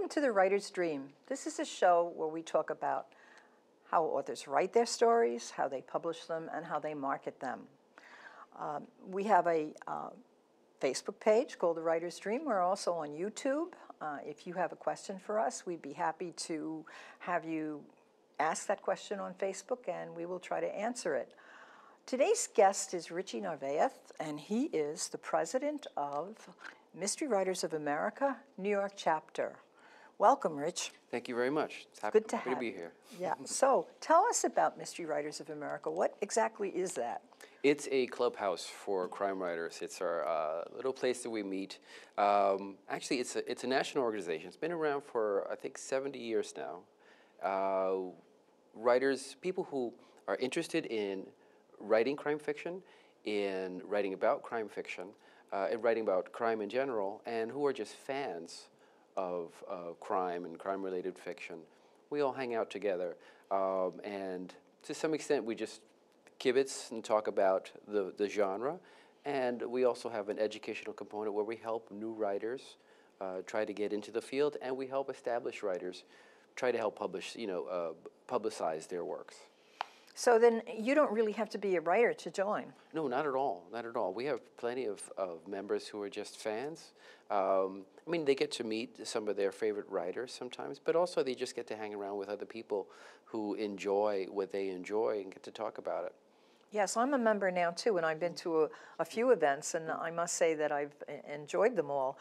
to The Writer's Dream. This is a show where we talk about how authors write their stories, how they publish them, and how they market them. We have a Facebook page called The Writer's Dream. We're also on YouTube. If you have a question for us, we'd be happy to have you ask that question on Facebook, and we will try to answer it. Today's guest is Richie Narvaez, and he is the president of Mystery Writers of America, New York chapter. Welcome, Rich. Thank you very much. It's Good to happy to be here. Yeah. So tell us about Mystery Writers of America. What exactly is that? It's a clubhouse for crime writers. It's our little place that we meet. Actually, it's a national organization. It's been around for, I think, 70 years now. Writers, people who are interested in writing crime fiction, in writing about crime fiction, and writing about crime in general, and who are just fans of crime and crime-related fiction. We all hang out together, and to some extent we just kibitz and talk about the genre, and we also have an educational component where we help new writers try to get into the field, and we help established writers try to help publicize their works. So then you don't really have to be a writer to join. No, not at all, not at all. We have plenty of members who are just fans. I mean, they get to meet some of their favorite writers sometimes, but also they just get to hang around with other people who enjoy what they enjoy and get to talk about it. Yes, I'm a member now too, and I've been to a few events, and I must say that I've enjoyed them all.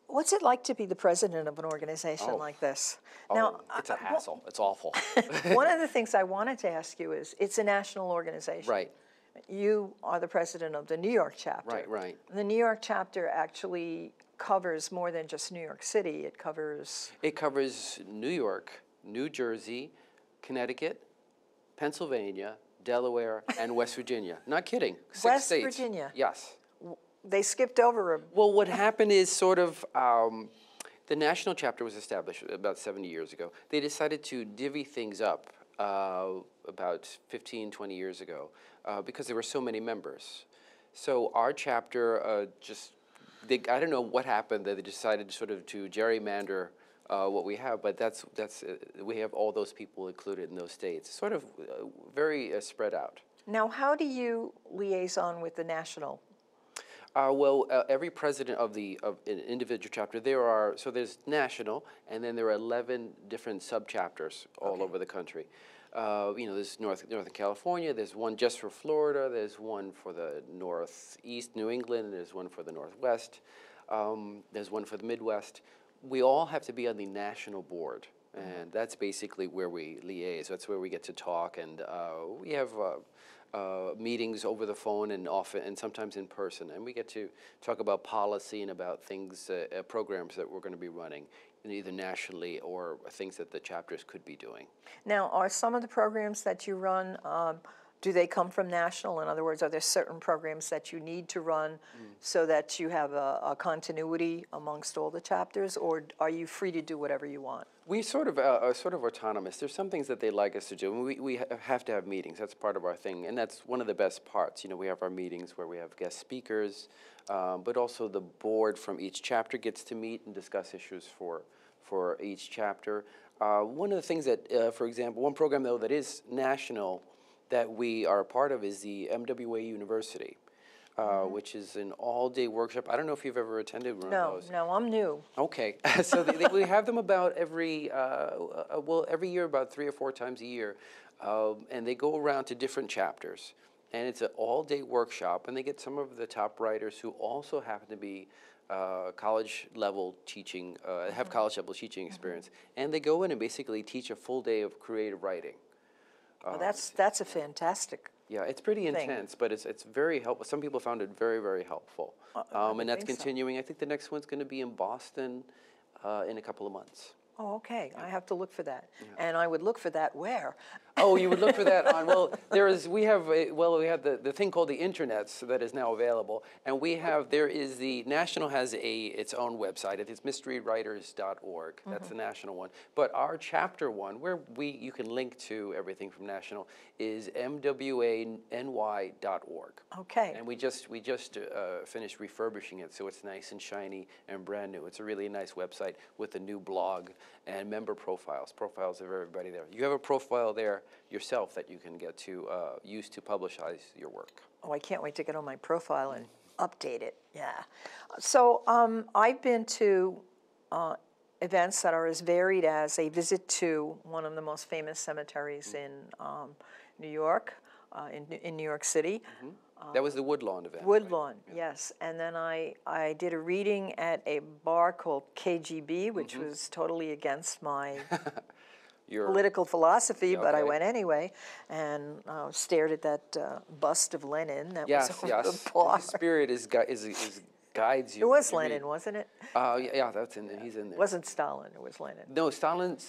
What's it like to be the president of an organization like this? Now, it's a hassle. It's awful. One of the things I wanted to ask you is, it's a national organization. Right. You are the president of the New York chapter. Right, right. The New York chapter actually covers more than just New York City. It covers... It covers New York, New Jersey, Connecticut, Pennsylvania, Delaware, and West Virginia. Not kidding. 6 West states. Virginia? Yes. They skipped over a... Well, what happened is sort of, the national chapter was established about 70 years ago. They decided to divvy things up about 15, 20 years ago because there were so many members. So our chapter I don't know what happened, that they decided sort of to gerrymander what we have, but we have all those people included in those states. Sort of very spread out. Now, how do you liaison with the national? Every president of an individual chapter, there's national, and then there are 11 different sub-chapters all over the country. There's Northern California, there's one just for Florida, there's one for the Northeast, New England, there's one for the Northwest, there's one for the Midwest. We all have to be on the national board, and that's basically where we liaise. That's where we get to talk, and we have meetings over the phone and sometimes in person, and we get to talk about policy and about things, programs that we're going to be running, either nationally or things that the chapters could be doing. Now, are some of the programs that you run, do they come from national? In other words, are there certain programs that you need to run so that you have a continuity amongst all the chapters, or are you free to do whatever you want? We are sort of autonomous. There's some things that they like us to do, and we have to have meetings. That's part of our thing, and that's one of the best parts. We have our meetings where we have guest speakers, but also the board from each chapter gets to meet and discuss issues for each chapter. One of the things that, for example, one program, though, that is national that we are a part of is the FWA University, which is an all-day workshop. I don't know if you've ever attended one of those. No, I'm new. Okay, so we have them about every year, about 3 or 4 times a year, and they go around to different chapters. And it's an all-day workshop, and they get some of the top writers who also happen to be college-level teaching, have college-level teaching experience, and they go in and basically teach a full day of creative writing. Well, that's a fantastic Yeah, it's pretty intense, but it's very helpful. Some people found it very, very helpful. And that's continuing. I think the next one's going to be in Boston in a couple of months. Oh, okay. I have to look for that. And I would look for that where? Oh, you would look for that on, well, we have the thing called the internet that is now available, and the National has its own website. It's mysterywriters.org. That's the national one. But our chapter one, where you can link to everything from national, is mwany.org. Okay. And we just finished refurbishing it, so it's nice and shiny and brand new. It's a really nice website with a new blog and member profiles of everybody there. You have a profile there yourself that you can get to use to publicize your work. Oh, I can't wait to get on my profile and update it. Yeah. So I've been to events that are as varied as a visit to one of the most famous cemeteries in New York, in New York City. That was the Woodlawn event. Woodlawn, right? Yes. And then I did a reading at a bar called KGB, which was totally against my political philosophy, but I went anyway and stared at that bust of Lenin that was over the bar. His spirit guides you. It was Lenin, wasn't it? Yeah, that's in there. He's in there. It wasn't Stalin. It was Lenin. No,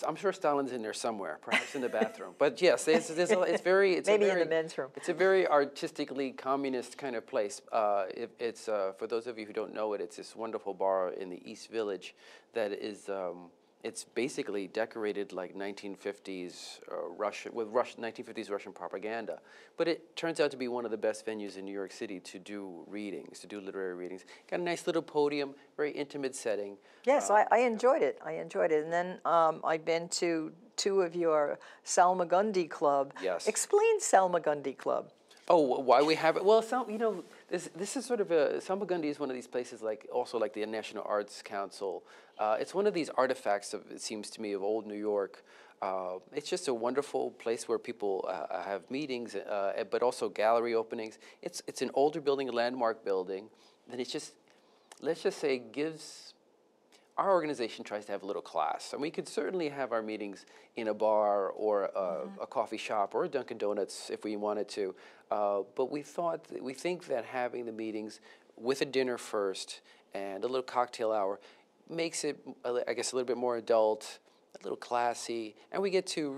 I'm sure Stalin's in there somewhere, perhaps in the bathroom. But yes, it's maybe in the men's room. It's a very artistically communist kind of place. It's for those of you who don't know it, it's this wonderful bar in the East Village that is. It's basically decorated like 1950s Russian 1950s Russian propaganda, but it turns out to be one of the best venues in New York City to do literary readings. Got a nice little podium, very intimate setting. Yes, I enjoyed it. And then I've been to two of your Salmagundi Club. Yes. Explain Salmagundi Club. Oh, why we have it? Well, this is sort of Salmagundi is one of these places, like the National Arts Council. It's one of these artifacts it seems to me, of old New York. It's just a wonderful place where people have meetings, but also gallery openings. It's an older building, a landmark building, and let's just say, our organization tries to have a little class, and we could certainly have our meetings in a bar or a coffee shop or a Dunkin' Donuts if we wanted to. But we think that having the meetings with a dinner first and a little cocktail hour makes it, I guess, a little bit more adult, a little classy, and we get to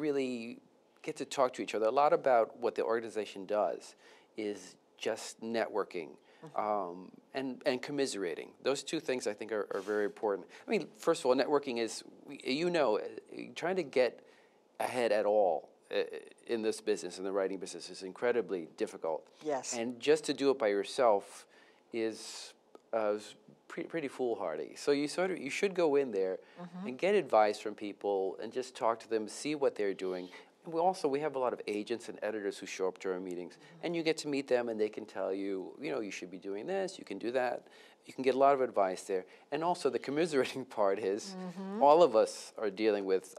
talk to each other. A lot about what the organization does is just networking. And commiserating. Those two things I think are very important. I mean, first of all, networking is, trying to get ahead at all in this business, in the writing business, is incredibly difficult. Yes. And just to do it by yourself is pretty foolhardy. So you should go in there and get advice from people and just talk to them, see what they're doing. We have a lot of agents and editors who show up to our meetings, and you get to meet them, and they can tell you, you should be doing this, you can do that. You can get a lot of advice there. And also the commiserating part is all of us are dealing with,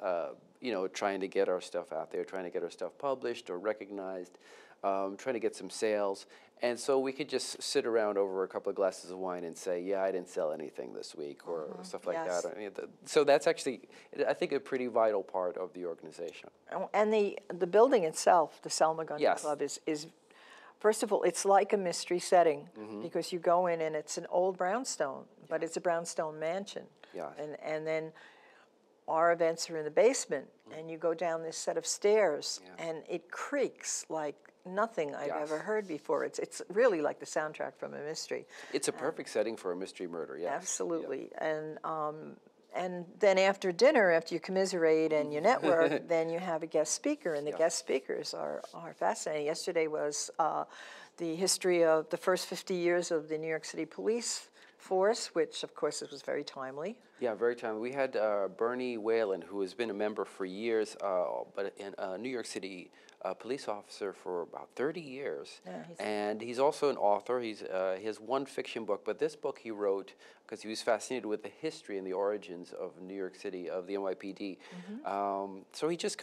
trying to get our stuff out there, trying to get our stuff published or recognized, trying to get some sales. And so we could just sit around over a couple of glasses of wine and say, yeah, I didn't sell anything this week, or stuff like that. I mean, so that's actually, I think, a pretty vital part of the organization. And the building itself, the Salmagundi Club, is, first of all, it's like a mystery setting, because you go in and it's an old brownstone, but it's a brownstone mansion. Yes. And then our events are in the basement, and you go down this set of stairs, and it creaks like nothing I've ever heard before. It's really like the soundtrack from a mystery. It's a perfect setting for a mystery murder, yes. Absolutely. Yeah. And then after dinner, after you commiserate and you network, then you have a guest speaker, and the guest speakers are fascinating. Yesterday was the history of the first 50 years of the New York City police force, which of course was very timely. Yeah, very timely. We had Bernie Whalen, who has been a member for years, but in New York City police officer for about 30 years. Yeah, and he's also an author. He has one fiction book, but this book he wrote because he was fascinated with the history and the origins of New York City, of the NYPD. So he just,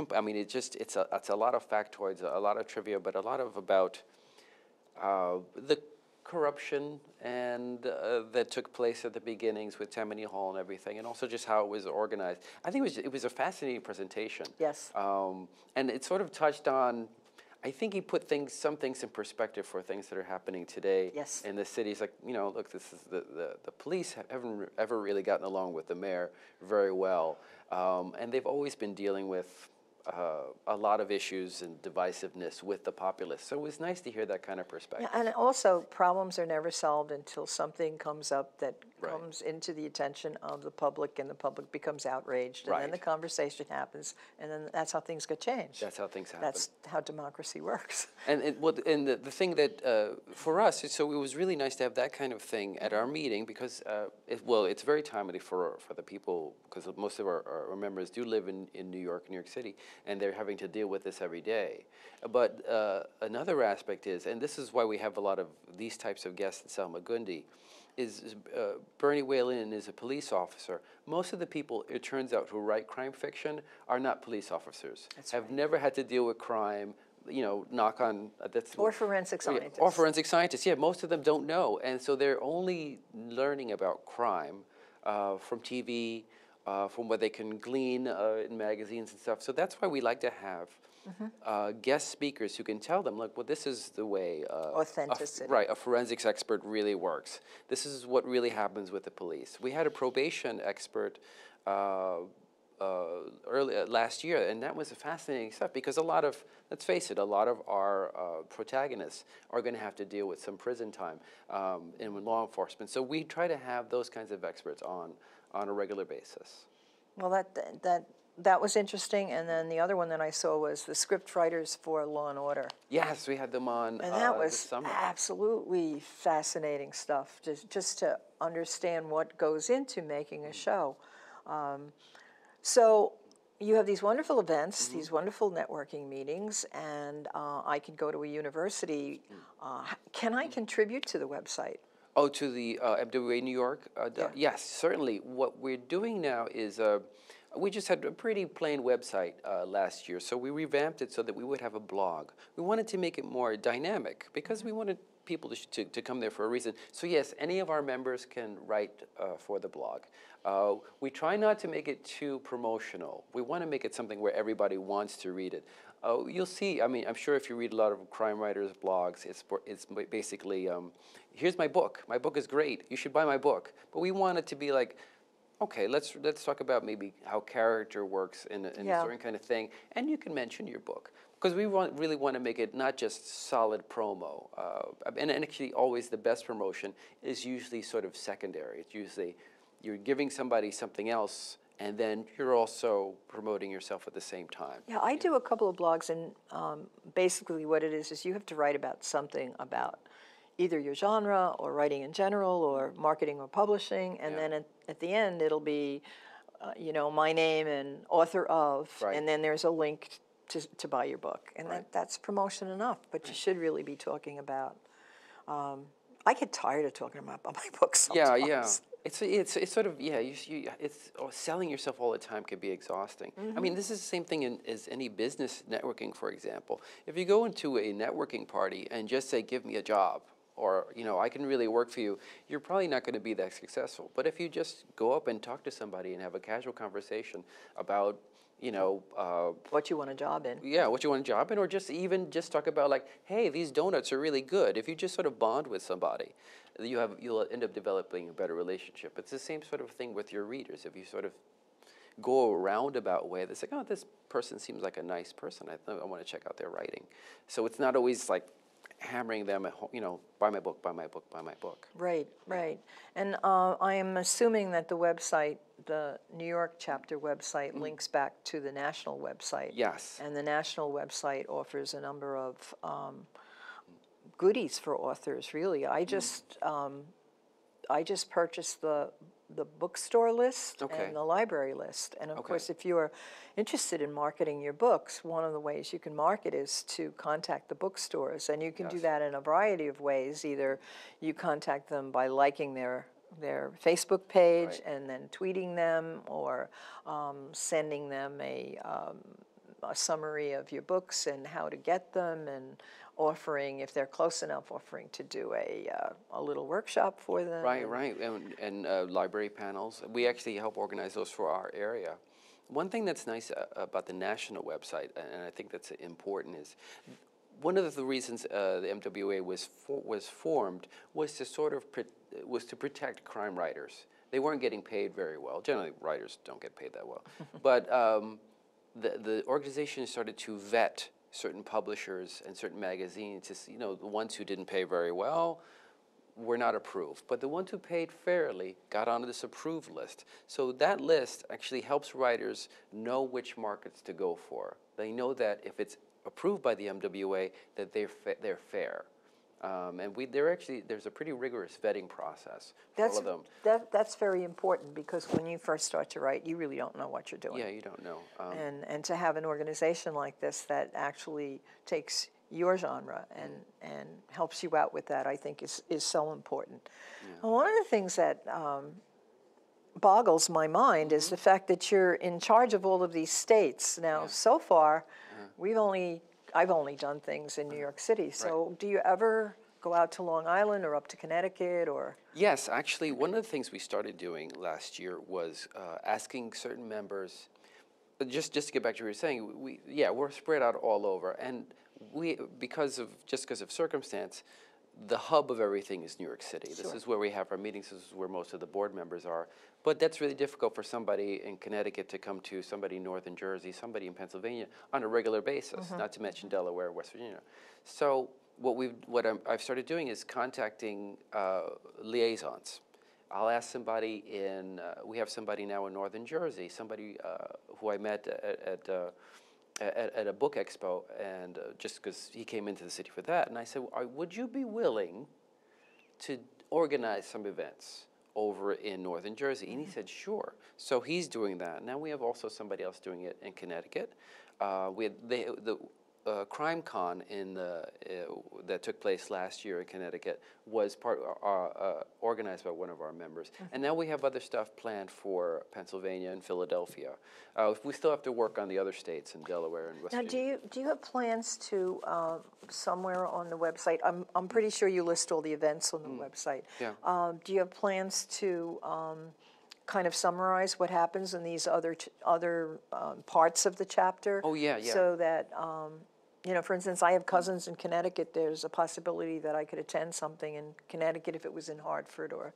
it's a lot of factoids, a lot of trivia, but a lot of about the corruption and that took place at the beginnings with Tammany Hall and everything, and also just how it was organized. I think it was a fascinating presentation. Yes. And it sort of touched on, I think he put some things in perspective for things that are happening today Yes. in the city. It's like, look, this is the police haven't ever really gotten along with the mayor very well. And they've always been dealing with a lot of issues and divisiveness with the populace. So it was nice to hear that kind of perspective. Yeah, and also, problems are never solved until something comes up that Right. comes into the attention of the public, and the public becomes outraged, and then Right. the conversation happens, and then that's how things get changed. That's how things happen. That's how democracy works. And the thing that for us, so it was really nice to have that kind of thing at our meeting because it's very timely for the people because most of our members do live in New York City, and they're having to deal with this every day. But another aspect is, and this is why we have a lot of these types of guests in Selma Gundi, is Bernie Whalen is a police officer. Most of the people, it turns out, who write crime fiction are not police officers. Have never had to deal with crime. Knock on Or forensic scientists. Or forensic scientists. Yeah, most of them don't know, and so they're only learning about crime from TV, from what they can glean in magazines and stuff. So that's why we like to have guest speakers who can tell them, look, well, this is the way Authenticity. a forensics expert really works. This is what really happens with the police. We had a probation expert last year, and that was fascinating stuff because let's face it, a lot of our protagonists are going to have to deal with some prison time in law enforcement. So we try to have those kinds of experts on a regular basis. Well, that was interesting, and then the other one that I saw was the script writers for Law and Order. Yes, we had them on And that this was summer. absolutely fascinating stuff, just to understand what goes into making a show. So you have these wonderful events, these wonderful networking meetings, and I could go to a university. Can I contribute to the website? Oh, to the FWA New York? Yeah. Yes, certainly. What we're doing now is we just had a pretty plain website last year, so we revamped it so that we would have a blog. We wanted to make it more dynamic because we wanted people to come there for a reason. So yes, any of our members can write for the blog. We try not to make it too promotional. We want to make it something where everybody wants to read it. You'll see, I mean, I'm sure if you read a lot of crime writers' blogs, it's basically, here's my book. My book is great. You should buy my book. But we want it to be like, okay, let's talk about maybe how character works in a certain kind of thing, and you can mention your book. Because we really want to make it not just solid promo. And actually, always the best promotion is usually sort of secondary. It's usually you're giving somebody something else, and then you're also promoting yourself at the same time. Yeah, I do a couple of blogs, and basically what it is you have to write about something about either your genre or writing in general or marketing or publishing, and then at the end it'll be, my name and author of, and then there's a link to buy your book, and that's promotion enough. But you should really be talking about. I get tired of talking about my books sometimes. Yeah. It's sort of selling yourself all the time can be exhausting. I mean, this is the same thing as any business networking, for example. If you go into a networking party and just say, "Give me a job," or I can really work for you, you're probably not going to be that successful. But if you just go up and talk to somebody and have a casual conversation about what you want a job in. Yeah, what you want a job in, or just talk about like, hey, these donuts are really good. If you just sort of bond with somebody, you'll end up developing a better relationship. It's the same sort of thing with your readers. If you sort of go a roundabout way, that's like, oh, this person seems like a nice person. I want to check out their writing. So it's not always like hammering them at home, buy my book, buy my book, buy my book. Right. And I am assuming that the website, the New York chapter website, links back to the national website. Yes. And the national website offers a number of goodies for authors, really. I just purchased the bookstore list and the library list. And of course, if you are interested in marketing your books, one of the ways you can market is to contact the bookstores. And you can do that in a variety of ways. Either you contact them by liking their Facebook page and then tweeting them, or sending them a summary of your books and how to get them, and offering, if they're close enough, offering to do a little workshop for them. Right. And library panels. We actually help organize those for our area. One thing that's nice about the national website, and I think that's important, is one of the reasons the MWA was formed was to sort of was to protect crime writers. They weren't getting paid very well. Generally, writers don't get paid that well. But the organization started to vet certain publishers and certain magazines. The ones who didn't pay very well were not approved. But the ones who paid fairly got onto this approved list. So that list actually helps writers know which markets to go for. They know that if it's approved by the MWA, that they're fair. And there's a pretty rigorous vetting process for all of them. That's very important, because when you first start to write, you really don't know what you're doing. Yeah, you don't know. And to have an organization like this that actually takes your genre and helps you out with that, I think is so important. Yeah. One of the things that boggles my mind is the fact that you're in charge of all of these states. Now, so far, I've only done things in New York City. So do you ever go out to Long Island or up to Connecticut or? Yes, actually, one of the things we started doing last year was asking certain members, just to get back to what you were saying, we're spread out all over. And because of circumstance, the hub of everything is New York City. Sure. This is where we have our meetings. This is where most of the board members are. But that's really difficult for somebody in Connecticut to come to, somebody in Northern Jersey, somebody in Pennsylvania on a regular basis, not to mention Delaware, West Virginia. So I've started doing is contacting liaisons. I'll ask somebody we have somebody now in Northern Jersey, somebody who I met at a book expo, and just because he came into the city for that, and I said, would you be willing to organize some events over in Northern Jersey? And he said, sure. So he's doing that. Now we have also somebody else doing it in Connecticut. We had the Crime Con that took place last year in Connecticut was organized by one of our members. And now we have other stuff planned for Pennsylvania and Philadelphia. We still have to work on the other states in Delaware and West Virginia. Do you have plans to, somewhere on the website, I'm pretty sure you list all the events on the website. Yeah. Do you have plans to kind of summarize what happens in these other parts of the chapter? Oh, yeah. So that, for instance, I have cousins in Connecticut. There's a possibility that I could attend something in Connecticut if it was in Hartford or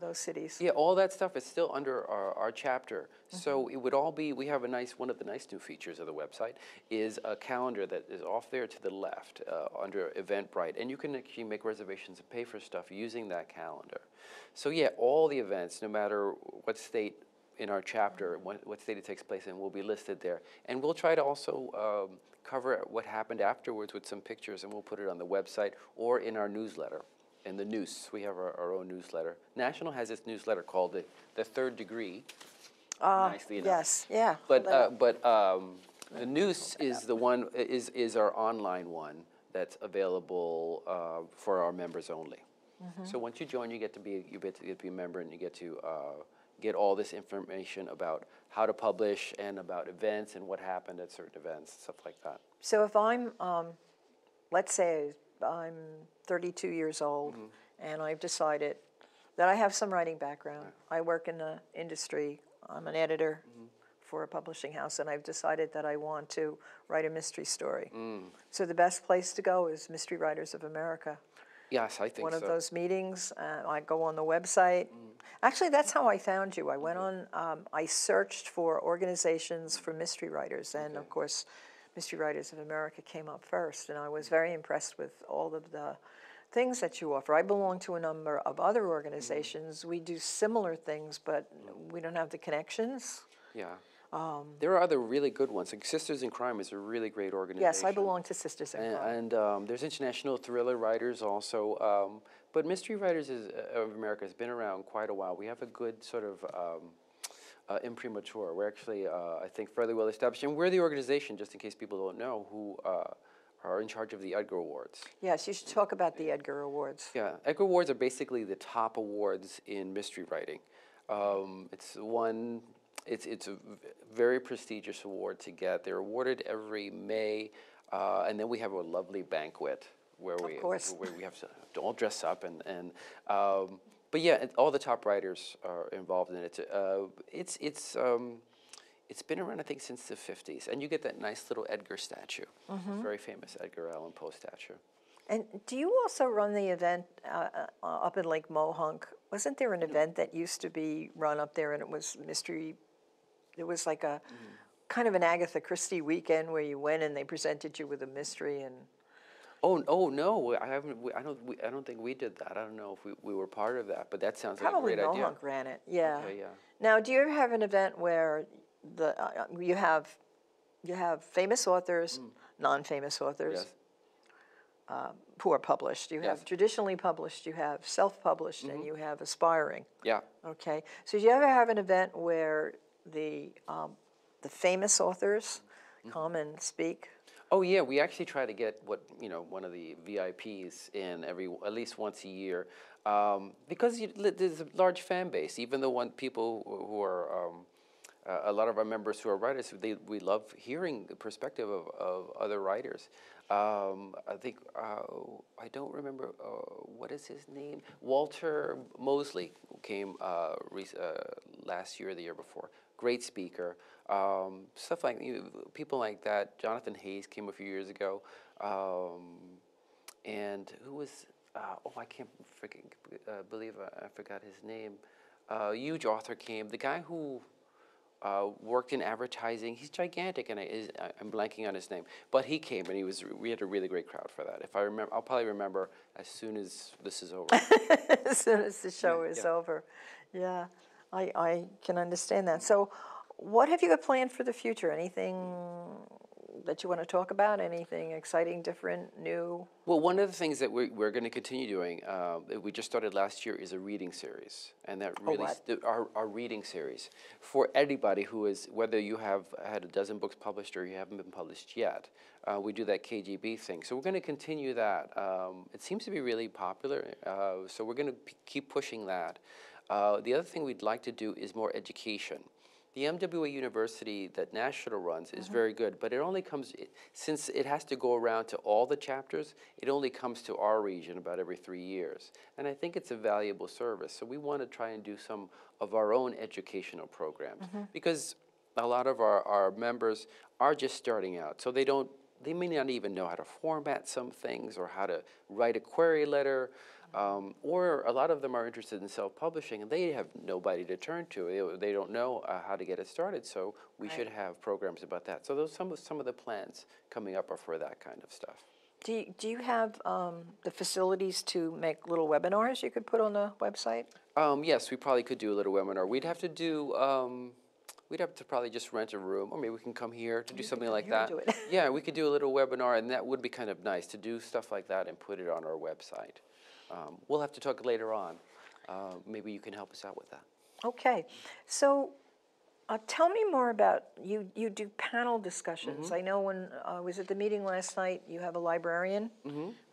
those cities. Yeah, all that stuff is still under our chapter. So it would all be, we have one of the nice new features of the website is a calendar that is off there to the left under Eventbrite. And you can actually make reservations and pay for stuff using that calendar. So yeah, all the events, no matter what state in our chapter, what state it takes place in, will be listed there. And we'll try to also cover what happened afterwards with some pictures, and we'll put it on the website or in our newsletter. In the Noose, we have our own newsletter. National has its newsletter called the Third Degree. Nicely enough. Yes, yeah. But the Noose is the one is our online one that's available for our members only. So once you join, you get to be a member, and you get to get all this information about how to publish and about events and what happened at certain events, stuff like that. So if I'm, let's say I'm 32 years old, and I've decided that I have some writing background. I work in the industry. I'm an editor for a publishing house, and I've decided that I want to write a mystery story. So the best place to go is Mystery Writers of America. Yes, I think One so. of those meetings. I go on the website. Actually, that's how I found you. I went on, I searched for organizations for mystery writers, and of course, Mystery Writers of America came up first, and I was very impressed with all of the things that you offer. I belong to a number of other organizations. We do similar things, but we don't have the connections. Yeah. There are other really good ones. Like Sisters in Crime is a really great organization. Yes, I belong to Sisters in Crime. And there's international thriller writers also. But Mystery Writers of America has been around quite a while. We have a good sort of imprimatur. We're actually, I think, fairly well established. And we're the organization, just in case people don't know, who are in charge of the Edgar Awards. Yes, you should talk about the Edgar Awards. Yeah, Edgar Awards are basically the top awards in mystery writing. It's a very prestigious award to get. They're awarded every May, and then we have a lovely banquet where we have to all dress up but yeah, all the top writers are involved in it. It's been around, I think, since the 50s. And you get that nice little Edgar statue, very famous Edgar Allan Poe statue. And do you also run the event up in Lake Mohonk? Wasn't there an event that used to be run up there, and it was mystery? It was like a kind of an Agatha Christie weekend where you went and they presented you with a mystery and. Oh no! I haven't. I don't think we did that. I don't know if we were part of that, but that sounds like a great idea. Probably Mohonk ran it. Yeah. Okay, yeah. Now, do you ever have an event where you have famous authors, non-famous authors, who are published? You have traditionally published, you have self-published, and you have aspiring. Yeah. Okay. So, do you ever have an event where the famous authors come and speak? Oh yeah, we actually try to get one of the VIPs in at least once a year, because there's a large fan base. Even the people who are a lot of our members who are writers, we love hearing the perspective of other writers. I think I don't remember what is his name. Walter Mosley came last year or the year before. Great speaker. Stuff like people like that. Jonathan Hayes came a few years ago, and who was? I can't believe I forgot his name. Huge author came. The guy who worked in advertising. He's gigantic, and I'm blanking on his name. But he came, and we had a really great crowd for that. If I remember, I'll probably remember as soon as this is over. As soon as the show is over. Yeah, I can understand that. So, what have you got planned for the future? Anything that you want to talk about? Anything exciting, different, new? Well, one of the things that we're going to continue doing, we just started last year, is a reading series. And that really, our reading series, for anybody who is, whether you have had a dozen books published or you haven't been published yet, we do that KGB thing. So we're going to continue that. It seems to be really popular, so we're going to keep pushing that. The other thing we'd like to do is more education. The MWA University that National runs is very good, but it only comes, since it has to go around to all the chapters, it only comes to our region about every 3 years. And I think it's a valuable service. So we want to try and do some of our own educational programs, because a lot of our members are just starting out. So they may not even know how to format some things or how to write a query letter. Or a lot of them are interested in self-publishing, and they have nobody to turn to. They don't know how to get it started, so we should have programs about that. So those some of the plans coming up are for that kind of stuff. Do you have the facilities to make little webinars you could put on the website? Yes, we probably could do a little webinar. We'd have to do. We'd have to probably just rent a room, or maybe we can come here to do something like that. Do it. Yeah, we could do a little webinar, and that would be kind of nice to do stuff like that and put it on our website. We'll have to talk later on. Maybe you can help us out with that. Okay. So tell me more about, you do panel discussions. I know when I was at the meeting last night, you have a librarian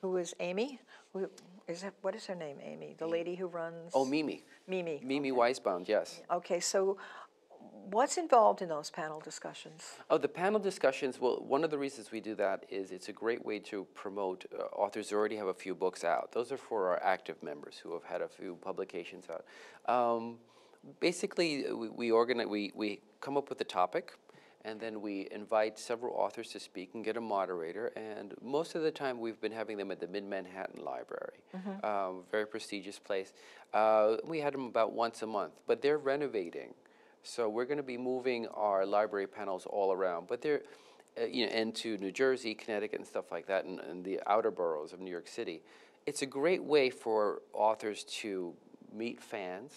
who is Amy. What is her name, Amy? The lady who runs? Oh, Mimi. Mimi. Mimi Weisbaum, yes. Okay, so what's involved in those panel discussions? Oh, the panel discussions, well, one of the reasons we do that is it's a great way to promote authors who already have a few books out. Those are for our active members who have had a few publications out. Basically, we come up with a topic, and then we invite several authors to speak and get a moderator. And most of the time, we've been having them at the Mid-Manhattan Library, very prestigious place. We had them about once a month, but they're renovating. So we're going to be moving our library panels all around, but they're into New Jersey, Connecticut, and stuff like that, and the outer boroughs of New York City. It's a great way for authors to meet fans